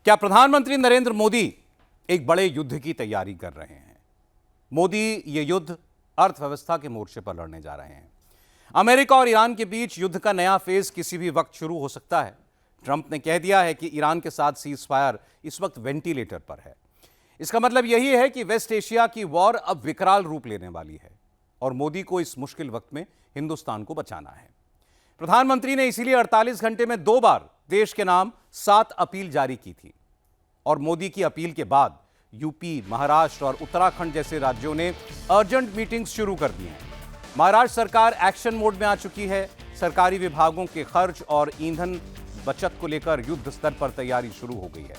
क्या प्रधानमंत्री नरेंद्र मोदी एक बड़े युद्ध की तैयारी कर रहे हैं? मोदी ये युद्ध अर्थव्यवस्था के मोर्चे पर लड़ने जा रहे हैं। अमेरिका और ईरान के बीच युद्ध का नया फेज किसी भी वक्त शुरू हो सकता है। ट्रंप ने कह दिया है कि ईरान के साथ सीज फायर इस वक्त वेंटिलेटर पर है। इसका मतलब यही है कि वेस्ट एशिया की वॉर अब विकराल रूप लेने वाली है और मोदी को इस मुश्किल वक्त में हिंदुस्तान को बचाना है। प्रधानमंत्री ने इसीलिए 48 घंटे में 2 बार देश के नाम 7 अपील जारी की थी और मोदी की अपील के बाद यूपी, महाराष्ट्र और उत्तराखंड जैसे राज्यों ने अर्जेंट मीटिंग्स शुरू कर दी हैं। महाराष्ट्र सरकार एक्शन मोड में आ चुकी है। सरकारी विभागों के खर्च और ईंधन बचत को लेकर युद्ध स्तर पर तैयारी शुरू हो गई है।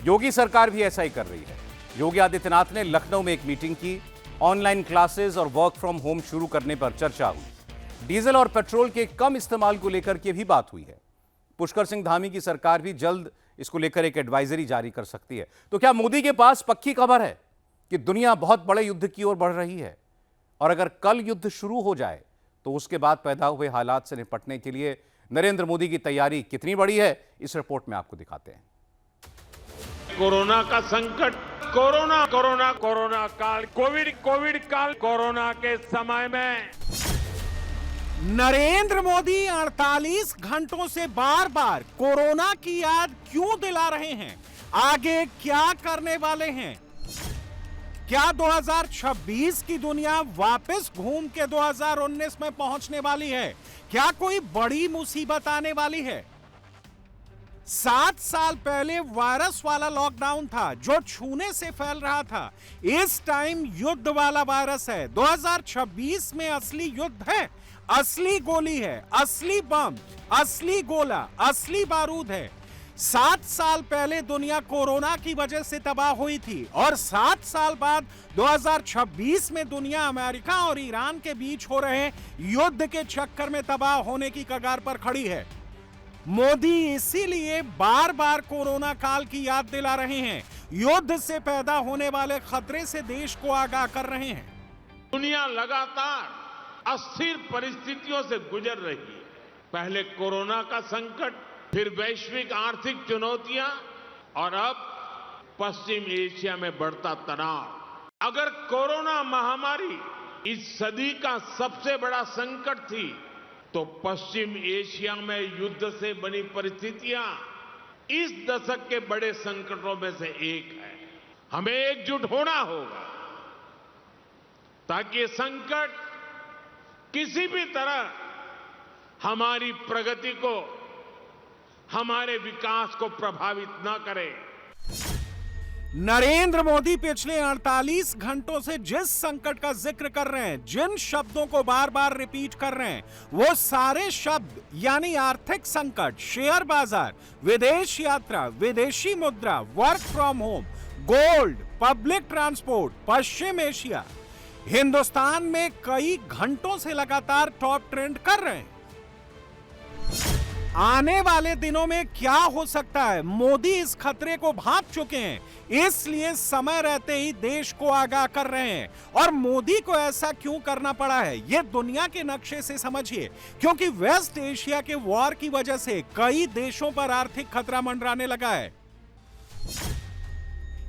योगी सरकार भी ऐसा ही कर रही है। योगी आदित्यनाथ ने लखनऊ में एक मीटिंग की। ऑनलाइन क्लासेस और वर्क फ्रॉम होम शुरू करने पर चर्चा हुई। डीजल और पेट्रोल के कम इस्तेमाल को लेकर के भी बात हुई है। पुष्कर सिंह धामी की सरकार भी जल्द इसको लेकर एक एडवाइजरी जारी कर सकती है। तो क्या मोदी के पास पक्की खबर है कि दुनिया बहुत बड़े युद्ध की ओर बढ़ रही है? और अगर कल युद्ध शुरू हो जाए तो उसके बाद पैदा हुए हालात से निपटने के लिए नरेंद्र मोदी की तैयारी कितनी बड़ी है, इस रिपोर्ट में आपको दिखाते हैं। कोरोना का संकट, कोरोना काल, कोविड काल, कोरोना के समय में नरेंद्र मोदी 48 घंटों से बार बार कोरोना की याद क्यों दिला रहे हैं? आगे क्या करने वाले हैं? क्या 2026 की दुनिया वापस घूम के 2019 में पहुंचने वाली है? क्या कोई बड़ी मुसीबत आने वाली है? 7 साल पहले वायरस वाला लॉकडाउन था जो छूने से फैल रहा था। इस टाइम युद्ध वाला वायरस है। 2026 में असली युद्ध है, असली गोली है, असली बम, असली गोला, असली बारूद है। 7 साल पहले दुनिया कोरोना की वजह से तबाह हुई थी और 7 साल बाद 2026 में दुनिया अमेरिका और ईरान के बीच हो रहे युद्ध के चक्कर में तबाह होने की कगार पर खड़ी है। मोदी इसीलिए बार बार कोरोना काल की याद दिला रहे हैं। युद्ध से पैदा होने वाले खतरे से देश को आगाह कर रहे हैं। दुनिया लगातार अस्थिर परिस्थितियों से गुजर रही है। पहले कोरोना का संकट, फिर वैश्विक आर्थिक चुनौतियां और अब पश्चिम एशिया में बढ़ता तनाव। अगर कोरोना महामारी इस सदी का सबसे बड़ा संकट थी तो पश्चिम एशिया में युद्ध से बनी परिस्थितियां इस दशक के बड़े संकटों में से एक है। हमें एकजुट होना होगा ताकि ये संकट किसी भी तरह हमारी प्रगति को, हमारे विकास को प्रभावित न करे। नरेंद्र मोदी पिछले 48 घंटों से जिस संकट का जिक्र कर रहे हैं, जिन शब्दों को बार बार रिपीट कर रहे हैं, वो सारे शब्द यानी आर्थिक संकट, शेयर बाजार, विदेश यात्रा, विदेशी मुद्रा, work from home, gold, public transport, Paschim Asia, Hindustan में कई घंटों से लगातार टॉप ट्रेंड कर रहे हैं। आने वाले दिनों में क्या हो सकता है? मोदी इस खतरे को भांप चुके हैं, इसलिए समय रहते ही देश को आगाह कर रहे हैं। और मोदी को ऐसा क्यों करना पड़ा है, यह दुनिया के नक्शे से समझिए। क्योंकि वेस्ट एशिया के वॉर की वजह से कई देशों पर आर्थिक खतरा मंडराने लगा है।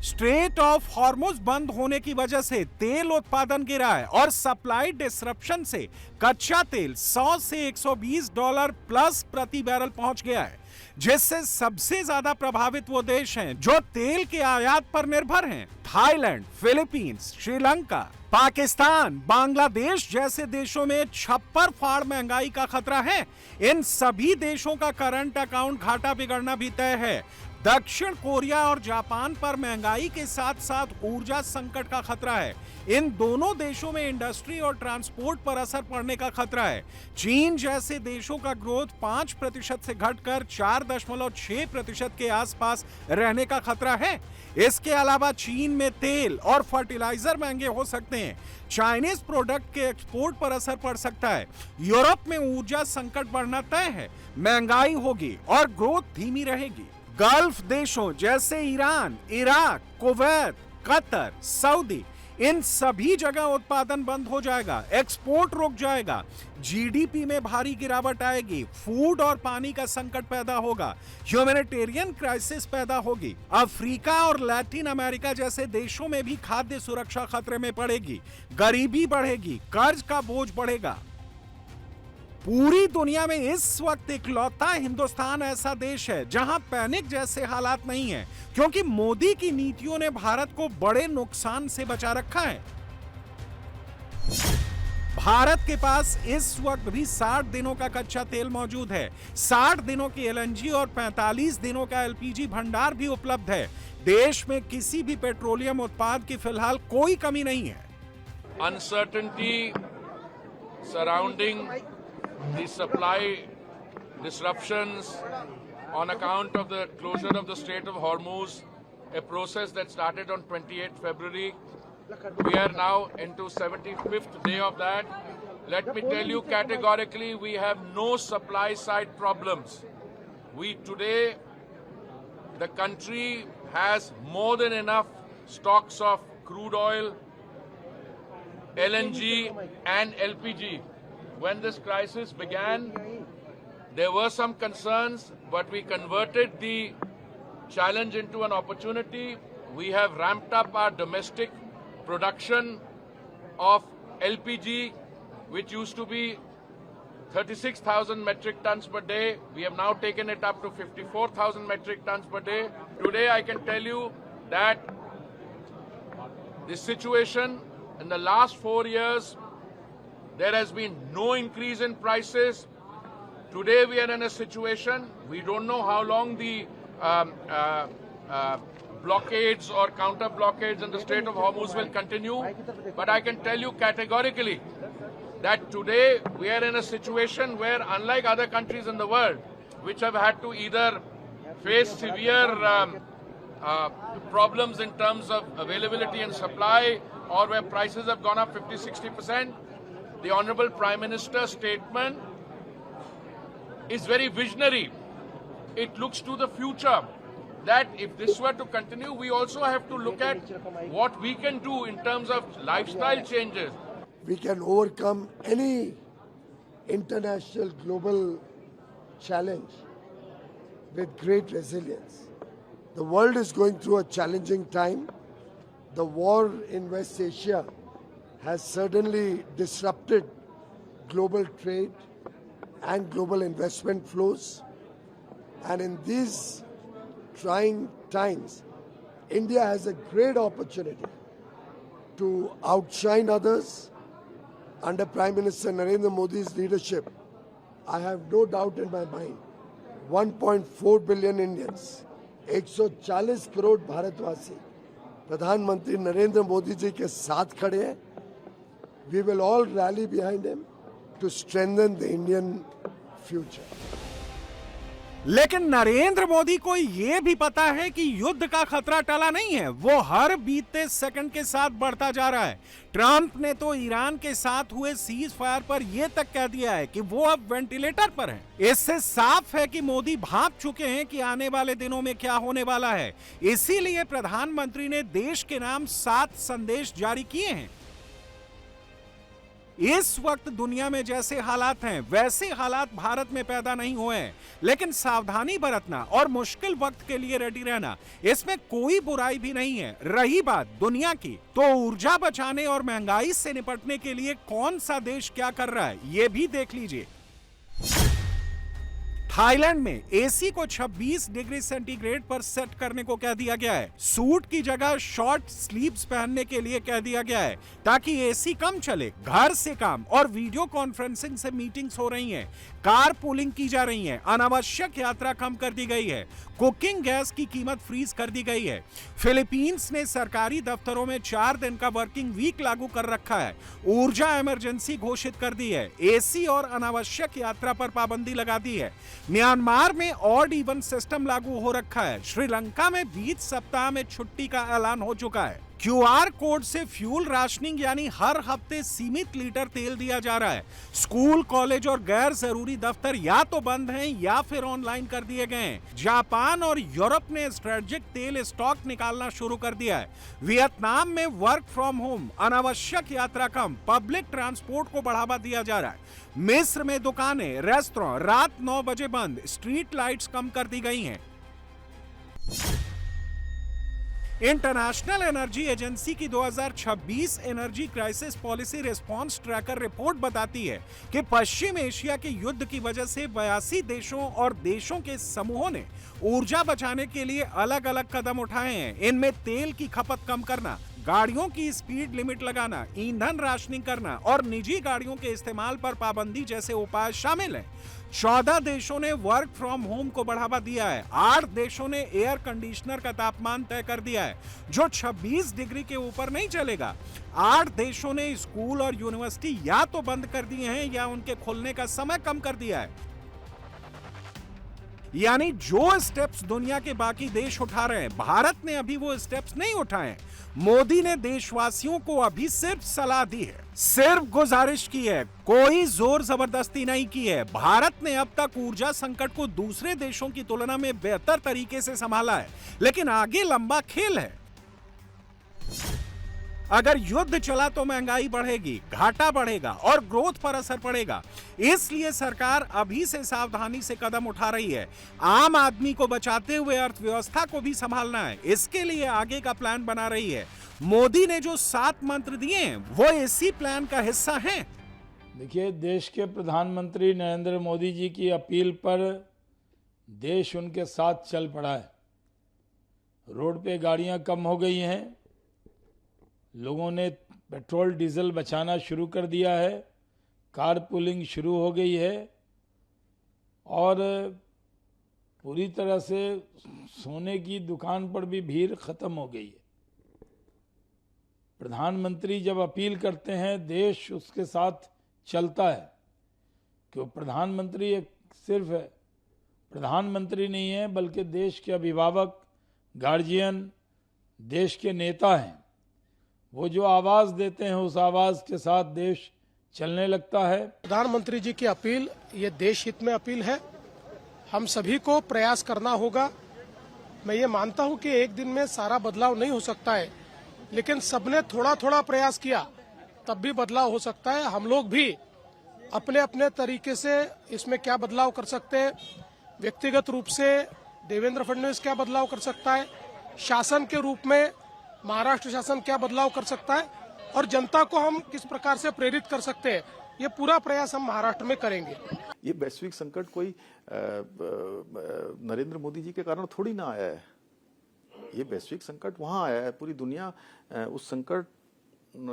स्ट्रेट ऑफ हॉर्मुज बंद होने की वजह से तेल उत्पादन गिरा है और सप्लाई डिसरप्शन से कच्चा तेल 100 से $120 प्लस प्रति बैरल पहुंच गया है, जिससे सबसे ज्यादा प्रभावित वो देश हैं जो तेल के आयात पर निर्भर हैं। थाईलैंड, फिलीपींस, श्रीलंका, पाकिस्तान, बांग्लादेश जैसे देशों में छप्पर फाड़ महंगाई का खतरा है। इन सभी देशों का करंट अकाउंट घाटा बिगड़ना भी तय है। दक्षिण कोरिया और जापान पर महंगाई के साथ साथ ऊर्जा संकट का खतरा है। इन दोनों देशों में इंडस्ट्री और ट्रांसपोर्ट पर असर पड़ने का खतरा है। चीन जैसे देशों का ग्रोथ 5% से घटकर 4.6% के आसपास रहने का खतरा है। इसके अलावा चीन में तेल और फर्टिलाइजर महंगे हो सकते हैं। चाइनीज प्रोडक्ट के एक्सपोर्ट पर असर पड़ सकता है। यूरोप में ऊर्जा संकट बढ़ना तय है। महंगाई होगी और ग्रोथ धीमी रहेगी। गल्फ देशों जैसे Iran, Iraq, Kuwait, Qatar, Saudi, इन सभी जगह उत्पादन बंद हो जाएगा, एक्सपोर्ट रुक जाएगा, जीडीपी में भारी गिरावट आएगी, फूड और पानी का संकट पैदा होगा, ह्यूमैनिटेरियन क्राइसिस पैदा होगी, अफ्रीका और लैटिन अमेरिका जैसे देशों में भी खाद्य सुरक्षा खतरे में पड़ेगी, गरीबी बढ़ेगी, कर्ज का बोझ बढ़ेगा। पूरी दुनिया में इस वक्त इकलौता हिंदुस्तान ऐसा देश है जहां पैनिक जैसे हालात नहीं है, क्योंकि मोदी की नीतियों ने भारत को बड़े नुकसान से बचा रखा है। भारत के पास इस वक्त भी 60 दिनों का कच्चा तेल मौजूद है, 60 दिनों की एलएनजी और 45 दिनों का एलपीजी भंडार भी उपलब्ध है। देश में किसी भी पेट्रोलियम उत्पाद की फिलहाल कोई कमी नहीं है। Uncertainty surrounding the supply disruptions on account of the closure of the Strait of Hormuz, a process that started on 28th February. We are now into 75th day of that. Let me tell you categorically, we have no supply side problems. Today, the country has more than enough stocks of crude oil, LNG and LPG. When this crisis began, there were some concerns, but we converted the challenge into an opportunity. We have ramped up our domestic production of LPG, which used to be 36,000 metric tons per day. We have now taken it up to 54,000 metric tons per day. Today, I can tell you that this situation in the last 4 years, there has been no increase in prices. Today we are in a situation, we don't know how long the blockades or counter blockades in the Strait of Hormuz will continue. But I can tell you categorically that today we are in a situation where, unlike other countries in the world, which have had to either face severe problems in terms of availability and supply, or where prices have gone up 50-60%, the Honorable Prime Minister's statement is very visionary. It looks to the future, that if this were to continue, we also have to look at what we can do in terms of lifestyle changes. We can overcome any international global challenge with great resilience. The world is going through a challenging time. The war in West Asia has certainly disrupted global trade and global investment flows. And in these trying times, India has a great opportunity to outshine others. Under Prime Minister Narendra Modi's leadership, I have no doubt in my mind, 1.4 billion Indians, 140 crore भारतवासी प्रधानमंत्री नरेंद्र मोदी जी के साथ खड़े हैं. We will all rally behind him to strengthen the Indian future. लेकिन नरेंद्र मोदी को यह भी पता है कि युद्ध का खतरा टला नहीं है, वो हर बीतते सेकंड के साथ बढ़ता जा रहा है. ट्रंप ने तो ईरान के साथ हुए सीज फायर पर यह तक कह दिया है कि वो अब वेंटिलेटर पर हैं. इससे साफ है कि मोदी भांप चुके हैं कि आने वाले दिनों में क्या होने वाला है. इसीलिए प्रधानमंत्री ने देश के नाम 7 संदेश जारी किए हैं. इस वक्त दुनिया में जैसे हालात हैं, वैसे हालात भारत में पैदा नहीं हुए हैं, लेकिन सावधानी बरतना और मुश्किल वक्त के लिए रेडी रहना, इसमें कोई बुराई भी नहीं है. रही बात दुनिया की, तो ऊर्जा बचाने और महंगाई से निपटने के लिए कौन सा देश क्या कर रहा है, यह भी देख लीजिए. थाईलैंड में एसी को 26 डिग्री सेंटीग्रेड पर सेट करने को कह दिया गया है. सूट की जगह शॉर्ट स्लीव्स पहनने के लिए कह दिया गया है, ताकि एसी कम चले. घर से काम और वीडियो कॉन्फ्रेंसिंग से मीटिंग्स हो रही हैं, कार पूलिंग की जा रही है, अनावश्यक यात्रा कम कर दी गई है, कुकिंग गैस की कीमत फ्रीज कर दी गई है. फिलीपींस ने सरकारी दफ्तरों में 4 दिन का वर्किंग वीक लागू कर रखा है. ऊर्जा इमरजेंसी घोषित कर दी है. एसी और अनावश्यक यात्रा पर पाबंदी लगा दी है. म्यांमार में ऑड इवन सिस्टम लागू हो रखा है. श्रीलंका में बीच सप्ताह में छुट्टी का ऐलान हो चुका है. क्यूआर कोड से फ्यूल राशनिंग यानी हर हफ्ते सीमित लीटर तेल दिया जा रहा है। स्कूल, कॉलेज और गैर जरूरी दफ्तर या तो बंद हैं या फिर ऑनलाइन कर दिए गए हैं। जापान और यूरोप ने स्ट्रेटेजिक तेल स्टॉक निकालना शुरू कर दिया है। वियतनाम में वर्क फ्रॉम होम, अनावश्यक यात्रा कम, पब्लिक ट्रांसपोर्ट को बढ़ावा दिया जा रहा है। मिस्र में दुकानें, रेस्टोरेंट रात 9 बजे बंद, स्ट्रीट लाइट्स कम कर दी गई हैं। इंटरनेशनल एनर्जी एजेंसी की 2026 energy crisis policy response tracker report बताती है कि पश्चिम एशिया के युद्ध की वजह से 82 देशों और देशों के समूहों ने ऊर्जा बचाने के लिए अलग अलग कदम उठाए हैं। इनमें तेल की खपत कम करना, गाड़ियों की स्पीड लिमिट लगाना, ईंधन राशनिंग करना और निजी गाड़ियों के इस्तेमाल पर पाबंदी जैसे उपाय शामिल हैं। 14 देशों ने वर्क फ्रॉम होम को बढ़ावा दिया है। 8 देशों ने एयर कंडीशनर का तापमान तय कर दिया है जो 26 डिग्री के ऊपर नहीं चलेगा। 8 देशों ने स्कूल और यूनिवर्सिटी या तो बंद कर दिए हैं या उनके खुलने का समय कम कर दिया है। यानी जो स्टेप्स दुनिया के बाकी देश उठा रहे हैं, भारत ने अभी वो स्टेप्स नहीं उठाए। मोदी ने देशवासियों को अभी सिर्फ सलाह दी है, सिर्फ गुजारिश की है, कोई जोर जबरदस्ती नहीं की है। भारत ने अब तक ऊर्जा संकट को दूसरे देशों की तुलना में बेहतर तरीके से संभाला है, लेकिन आगे लंबा खेल है। अगर युद्ध चला तो महंगाई बढ़ेगी, घाटा बढ़ेगा और ग्रोथ पर असर पड़ेगा। इसलिए सरकार अभी से सावधानी से कदम उठा रही है। आम आदमी को बचाते हुए अर्थव्यवस्था को भी संभालना है। इसके लिए आगे का प्लान बना रही है। मोदी ने जो 7 मंत्र दिए हैं वो इसी प्लान का हिस्सा हैं। देखिए, देश के प्रधानमंत्री नरेंद्र मोदी जी की अपील पर देश उनके साथ चल पड़ा है। रोड पे गाड़ियां कम हो गई हैं, लोगों ने पेट्रोल डीजल बचाना शुरू कर दिया है, कार पुलिंग शुरू हो गई है और पूरी तरह से सोने की दुकान पर भी भीड़ खत्म हो गई है। प्रधानमंत्री जब अपील करते हैं, देश उसके साथ चलता है, क्यों प्रधानमंत्री एक सिर्फ प्रधानमंत्री नहीं है बल्कि देश के अभिभावक, गार्जियन, देश के नेता हैं। वो जो आवाज देते हैं उस आवाज के साथ देश चलने लगता है। प्रधानमंत्री जी की अपील ये देश हित में अपील है। हम सभी को प्रयास करना होगा। मैं ये मानता हूं कि एक दिन में सारा बदलाव नहीं हो सकता है, लेकिन सबने थोड़ा थोड़ा प्रयास किया तब भी बदलाव हो सकता है। हम लोग भी अपने अपने तरीके से इसमें क्या बदलाव कर सकते हैं। व्यक्तिगत रूप से देवेंद्र फडणवीस क्या बदलाव कर सकता है, शासन के रूप में महाराष्ट्र शासन क्या बदलाव कर सकता है और जनता को हम किस प्रकार से प्रेरित कर सकते हैं, ये पूरा प्रयास हम महाराष्ट्र में करेंगे। ये वैश्विक संकट कोई नरेंद्र मोदी जी के कारण थोड़ी ना आया है। ये वैश्विक संकट वहाँ आया है, पूरी दुनिया उस संकट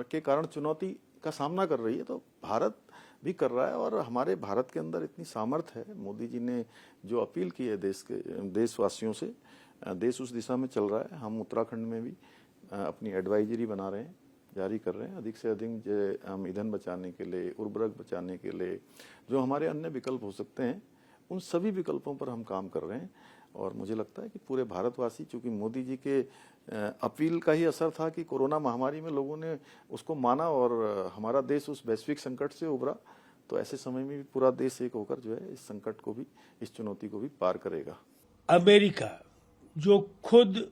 के कारण चुनौती का सामना कर रही है, तो भारत भी कर रहा है। और हमारे भारत के अंदर इतनी सामर्थ्य है। मोदी जी ने जो अपील की है देशवासियों से, देश उस दिशा में चल रहा है। हम उत्तराखंड में भी अपनी एडवाइजरी बना रहे हैं, जारी कर रहे हैं। अधिक से अधिक हम ईंधन बचाने के लिए, उर्वरक बचाने के लिए जो हमारे अन्य विकल्प हो सकते हैं, उन सभी विकल्पों पर हम काम कर रहे हैं। और मुझे लगता है कि पूरे भारतवासी, चूंकि मोदी जी के अपील का ही असर था कि कोरोना महामारी में लोगों ने उसको माना और हमारा देश उस वैश्विक संकट से उभरा, तो ऐसे समय में भी पूरा देश एक होकर जो है इस संकट को भी, इस चुनौती को भी पार करेगा। अमेरिका जो खुद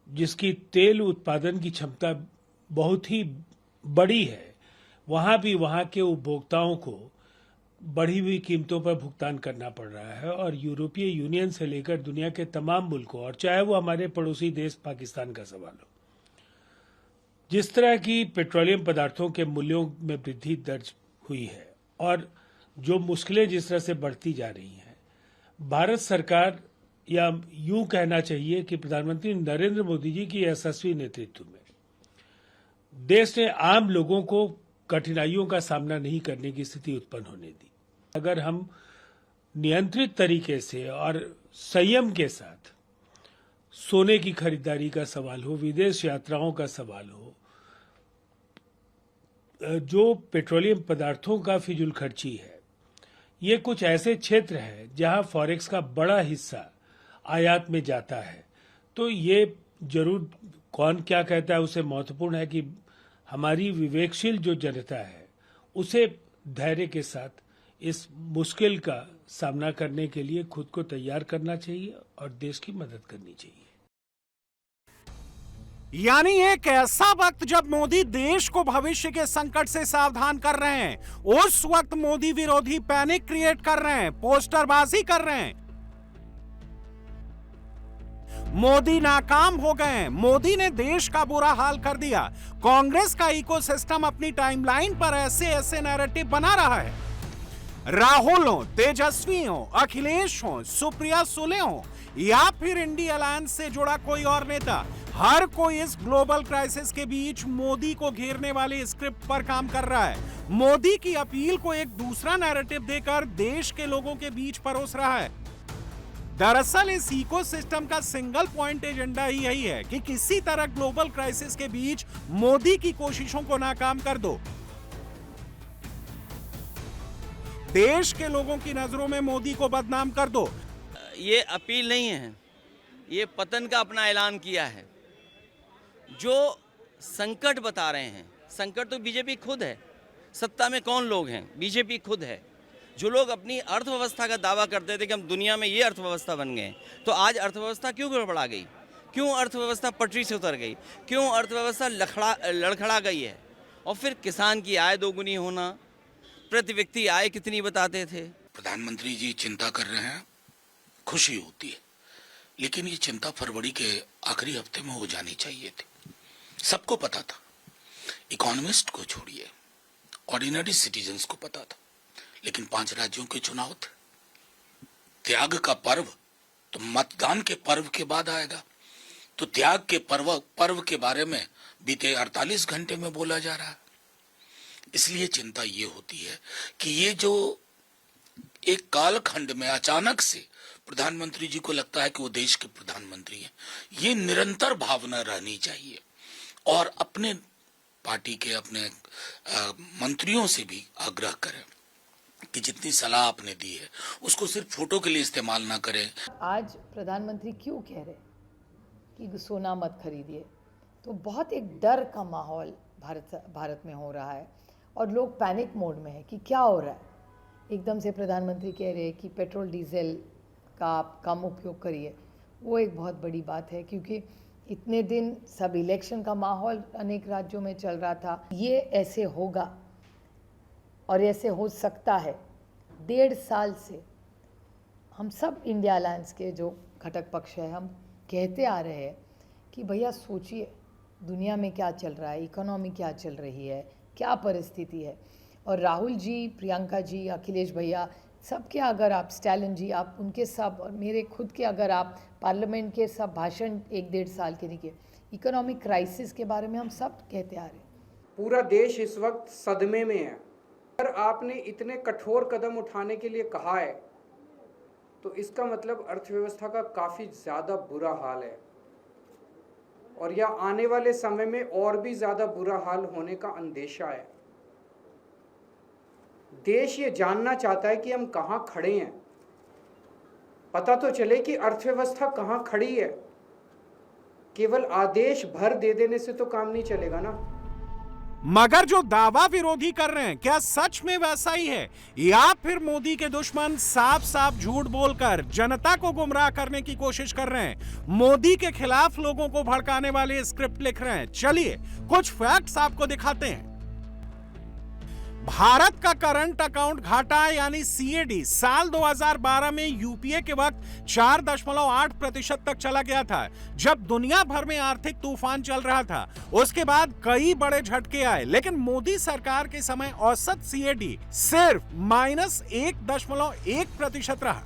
जिसकी तेल उत्पादन की क्षमता बहुत ही बड़ी है, वहां भी वहां के उपभोक्ताओं को बढ़ी हुई कीमतों पर भुगतान करना पड़ रहा है। और यूरोपीय यूनियन से लेकर दुनिया के तमाम मुल्कों, और चाहे वो हमारे पड़ोसी देश पाकिस्तान का सवाल हो, जिस तरह की पेट्रोलियम पदार्थों के मूल्यों में वृद्धि दर्ज हुई है और जो मुश्किलें जिस तरह से बढ़ती जा रही हैं, भारत सरकार, या यूं कहना चाहिए कि प्रधानमंत्री नरेंद्र मोदी जी की यशस्वी नेतृत्व में देश ने आम लोगों को कठिनाइयों का सामना नहीं करने की स्थिति उत्पन्न होने दी। अगर हम नियंत्रित तरीके से और संयम के साथ सोने की खरीदारी का सवाल हो, विदेश यात्राओं का सवाल हो, जो पेट्रोलियम पदार्थों का फिजूल खर्ची है, ये कुछ ऐसे क्षेत्र हैं जहां फॉरेक्स का बड़ा हिस्सा आयात में जाता है, तो ये जरूर कौन क्या कहता है उसे महत्वपूर्ण है कि हमारी विवेकशील जो जनता है उसे धैर्य के साथ इस मुश्किल का सामना करने के लिए खुद को तैयार करना चाहिए और देश की मदद करनी चाहिए। यानी एक ऐसा वक्त जब मोदी देश को भविष्य के संकट से सावधान कर रहे हैं, उस वक्त मोदी विरोधी पैनिक क्रिएट कर रहे हैं, पोस्टरबाजी कर रहे हैं। मोदी नाकाम हो गए हैं। मोदी ने देश का बुरा हाल कर दिया। कांग्रेस का इकोसिस्टम अपनी टाइमलाइन पर ऐसे ऐसे नैरेटिव बना रहा है। राहुल हो, तेजस्वी हो, अखिलेश हो, सुप्रिया सुले हो या फिर इंडिया अलायंस से जुड़ा कोई और नेता, हर कोई इस ग्लोबल क्राइसिस के बीच मोदी को घेरने वाले स्क्रिप्ट पर काम कर रहा है। मोदी की अपील को एक दूसरा नैरेटिव देकर देश के लोगों के बीच परोस रहा है। दरअसल इस इकोसिस्टम का सिंगल पॉइंट एजेंडा ही यही है कि किसी तरह ग्लोबल क्राइसिस के बीच मोदी की कोशिशों को नाकाम कर दो। देश के लोगों की नजरों में मोदी को बदनाम कर दो। ये अपील नहीं है, ये पतन का अपना ऐलान किया है। जो संकट बता रहे हैं, संकट तो बीजेपी खुद है। सत्ता में कौन लोग हैं? बीजेपी खुद है। जो लोग अपनी अर्थव्यवस्था का दावा करते थे कि हम दुनिया में ये अर्थव्यवस्था बन गए, तो आज अर्थव्यवस्था क्यों गड़बड़ा गई? क्यों अर्थव्यवस्था पटरी से उतर गई? क्यों अर्थव्यवस्था लड़खड़ा गई है? और फिर किसान की आय दोगुनी होना, प्रति व्यक्ति आय कितनी बताते थे? प्रधानमंत्री जी चिंता कर रहे हैं, खुशी होती है, लेकिन ये चिंता फरवरी के आखिरी हफ्ते में हो जानी चाहिए थी। सबको पता था, इकोनॉमिस्ट को छोड़िए, ऑर्डिनरी सिटीजन्स को पता था, लेकिन 5 राज्यों के चुनाव थे। त्याग का पर्व तो मतदान के पर्व के बाद आएगा, तो त्याग के पर्व के बारे में बीते 48 घंटे में बोला जा रहा है। इसलिए चिंता ये होती है कि ये जो एक कालखंड में अचानक से प्रधानमंत्री जी को लगता है कि वो देश के प्रधानमंत्री हैं, ये निरंतर भावना रहनी चाहिए। और अपने पार्टी के अपने मंत्रियों से भी आग्रह करें कि जितनी सलाह आपने दी है उसको सिर्फ फोटो के लिए इस्तेमाल ना करें। आज प्रधानमंत्री क्यों कह रहे कि सोना मत खरीदिए, तो बहुत एक डर का माहौल भारत में हो रहा है और लोग पैनिक मोड में है कि क्या हो रहा है। एकदम से प्रधानमंत्री कह रहे हैं कि पेट्रोल डीजल का आप कम उपयोग करिए। वो एक बहुत बड़ी बात है, क्योंकि इतने दिन सब इलेक्शन का माहौल अनेक राज्यों में चल रहा था। ये ऐसे होगा और ऐसे हो सकता है। 1.5 साल से हम सब इंडिया अलायंस के जो घटक पक्ष है, हम कहते आ रहे हैं कि भैया सोचिए दुनिया में क्या चल रहा है, इकोनॉमी क्या चल रही है, क्या परिस्थिति है। और राहुल जी, प्रियंका जी, अखिलेश भैया, सबके अगर आप, स्टैलिन जी, आप उनके सब, और मेरे खुद के अगर आप पार्लियामेंट के सब भाषण 1-1.5 साल के लिए इकोनॉमिक क्राइसिस के बारे में हम सब कहते आ रहे हैं। पूरा देश इस वक्त सदमे में है। अगर आपने इतने कठोर कदम उठाने के लिए कहा है तो इसका मतलब अर्थव्यवस्था का काफ़ी ज़्यादा बुरा हाल है, और यह आने वाले समय में और भी ज़्यादा बुरा हाल होने का अंदेशा है। देश ये जानना चाहता है कि हम कहाँ खड़े हैं, पता तो चले कि अर्थव्यवस्था कहाँ खड़ी है। केवल आदेश भर दे देने से तो काम नहीं चलेगा ना। मगर जो दावा विरोधी कर रहे हैं, क्या सच में वैसा ही है, या फिर मोदी के दुश्मन साफ साफ झूठ बोलकर जनता को गुमराह करने की कोशिश कर रहे हैं, मोदी के खिलाफ लोगों को भड़काने वाले स्क्रिप्ट लिख रहे हैं? चलिए कुछ फैक्ट्स आपको दिखाते हैं। भारत का करंट अकाउंट घाटा यानी सीएडी साल 2012 में यूपीए के वक्त 4.8% तक चला गया था, जब दुनिया भर में आर्थिक तूफान चल रहा था। उसके बाद कई बड़े झटके आए, लेकिन मोदी सरकार के समय औसत सीएडी सिर्फ -1.1% रहा,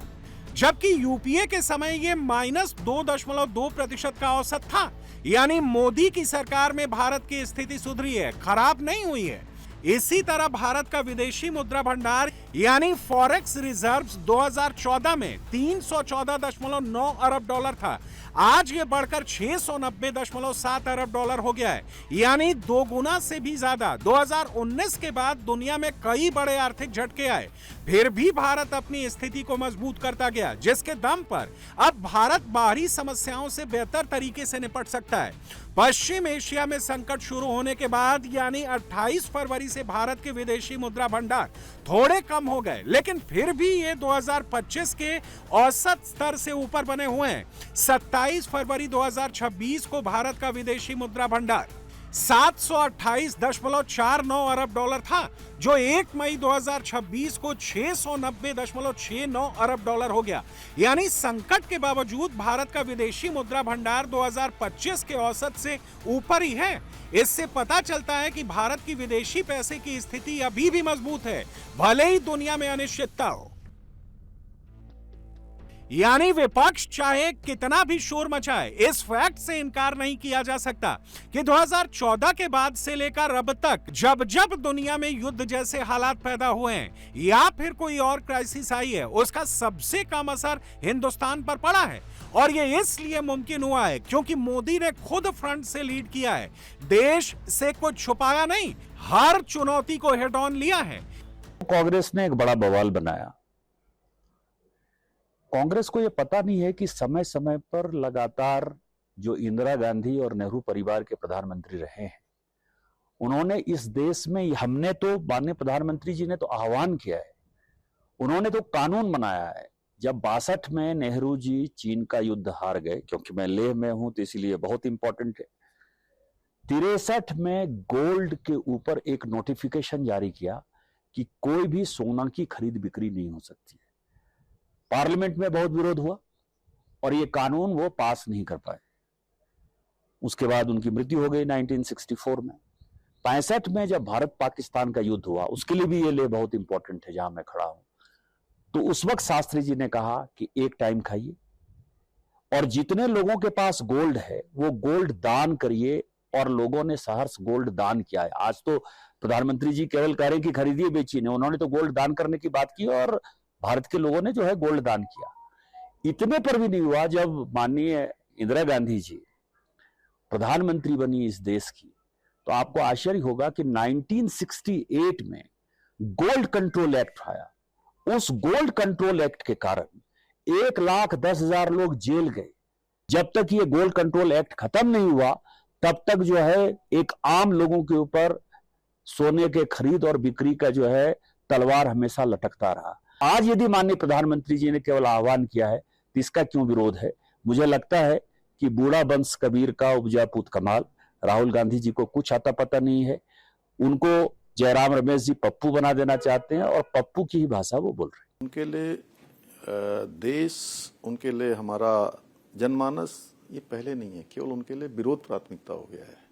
जबकि यूपीए के समय ये -2.2% का औसत था। यानी मोदी की सरकार में भारत की स्थिति सुधरी है, खराब नहीं हुई है। इसी तरह भारत का विदेशी मुद्रा भंडार यानी फॉरेक्स रिजर्व्स 2014 में 314.9 अरब डॉलर था। आज ये बढ़कर 690.7 अरब डॉलर हो गया है, यानी 2 गुना से भी ज्यादा। 2019 के बाद दुनिया में कई बड़े आर्थिक झटके आए, फिर भी भारत अपनी स्थिति को मजबूत करता गया, जिसके दम पर अब भारत बाहरी समस्याओं से बेहतर तरीके से निपट सकता है। पश्चिम एशिया में संकट शुरू होने के बाद यानी 28 फरवरी से भारत के विदेशी मुद्रा भंडार थोड़े कम हो गए, लेकिन फिर भी ये 2025 के औसत स्तर से ऊपर बने हुए हैं। 27 फरवरी 2026 को भारत का विदेशी मुद्रा भंडार 728.49 अरब डॉलर था, जो 1 मई 2026 को 690.69 अरब डॉलर हो गया। यानी संकट के बावजूद भारत का विदेशी मुद्रा भंडार 2025 के औसत से ऊपर ही है। इससे पता चलता है कि भारत की विदेशी पैसे की स्थिति अभी भी मजबूत है, भले ही दुनिया में अनिश्चितता हो। यानी विपक्ष चाहे कितना भी शोर मचाए, इस फैक्ट से इनकार नहीं किया जा सकता कि 2014 के बाद से लेकर अब तक जब जब दुनिया में युद्ध जैसे हालात पैदा हुए हैं या फिर कोई और क्राइसिस आई है, उसका सबसे कम असर हिंदुस्तान पर पड़ा है। और ये इसलिए मुमकिन हुआ है क्योंकि मोदी ने खुद फ्रंट से लीड किया है, देश से कुछ छुपाया नहीं, हर चुनौती को हेड ऑन लिया है। कांग्रेस ने एक बड़ा बवाल बनाया। कांग्रेस को यह पता नहीं है कि समय समय पर लगातार जो इंदिरा गांधी और नेहरू परिवार के प्रधानमंत्री रहे हैं, उन्होंने इस देश में, हमने तो, माननीय प्रधानमंत्री जी ने तो आह्वान किया है, उन्होंने तो कानून बनाया है। जब 62 में नेहरू जी चीन का युद्ध हार गए, क्योंकि मैं लेह में हूं तो इसलिए बहुत इंपॉर्टेंट है, 63 में गोल्ड के ऊपर एक नोटिफिकेशन जारी किया कि कोई भी सोना की खरीद बिक्री नहीं हो सकती है। पार्लियामेंट में बहुत विरोध हुआ और ये कानून वो पास नहीं कर पाए। उसके बाद उनकी मृत्यु हो गई 1964 में। 65 में जब भारत पाकिस्तान का युद्ध हुआ, उसके लिए भी ये ले बहुत इंपॉर्टेंट है जहां मैं खड़ा हूं, तो उस वक्त शास्त्री जी ने कहा कि एक टाइम खाइए और जितने लोगों के पास गोल्ड है वो गोल्ड दान करिए, और लोगों ने सहर्ष गोल्ड दान किया है। आज तो प्रधानमंत्री जी केवल कह रहे हैं कि खरीदिए बेचिए, उन्होंने तो गोल्ड दान करने की बात की और भारत के लोगों ने जो है गोल्ड दान किया। इतने पर भी नहीं हुआ, जब माननीय इंदिरा गांधी जी प्रधानमंत्री बनी इस देश की, तो आपको आश्चर्य होगा कि 1968 में गोल्ड कंट्रोल एक्ट आया। उस गोल्ड कंट्रोल एक्ट के कारण 1,10,000 लोग जेल गए। जब तक ये गोल्ड कंट्रोल एक्ट खत्म नहीं हुआ, तब तक जो है एक आम लोगों के ऊपर सोने के खरीद और बिक्री का जो है तलवार हमेशा लटकता रहा। आज यदि माननीय प्रधानमंत्री जी ने केवल आह्वान किया है तो इसका क्यों विरोध है? मुझे लगता है कि बूढ़ा बंश कबीर का उपजा पूत कमाल। राहुल गांधी जी को कुछ आता पता नहीं है, उनको जयराम रमेश जी पप्पू बना देना चाहते हैं और पप्पू की ही भाषा वो बोल रहे हैं। उनके लिए देश, उनके लिए हमारा जनमानस ये पहले नहीं है, केवल उनके लिए विरोध प्राथमिकता हो गया है।